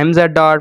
MZR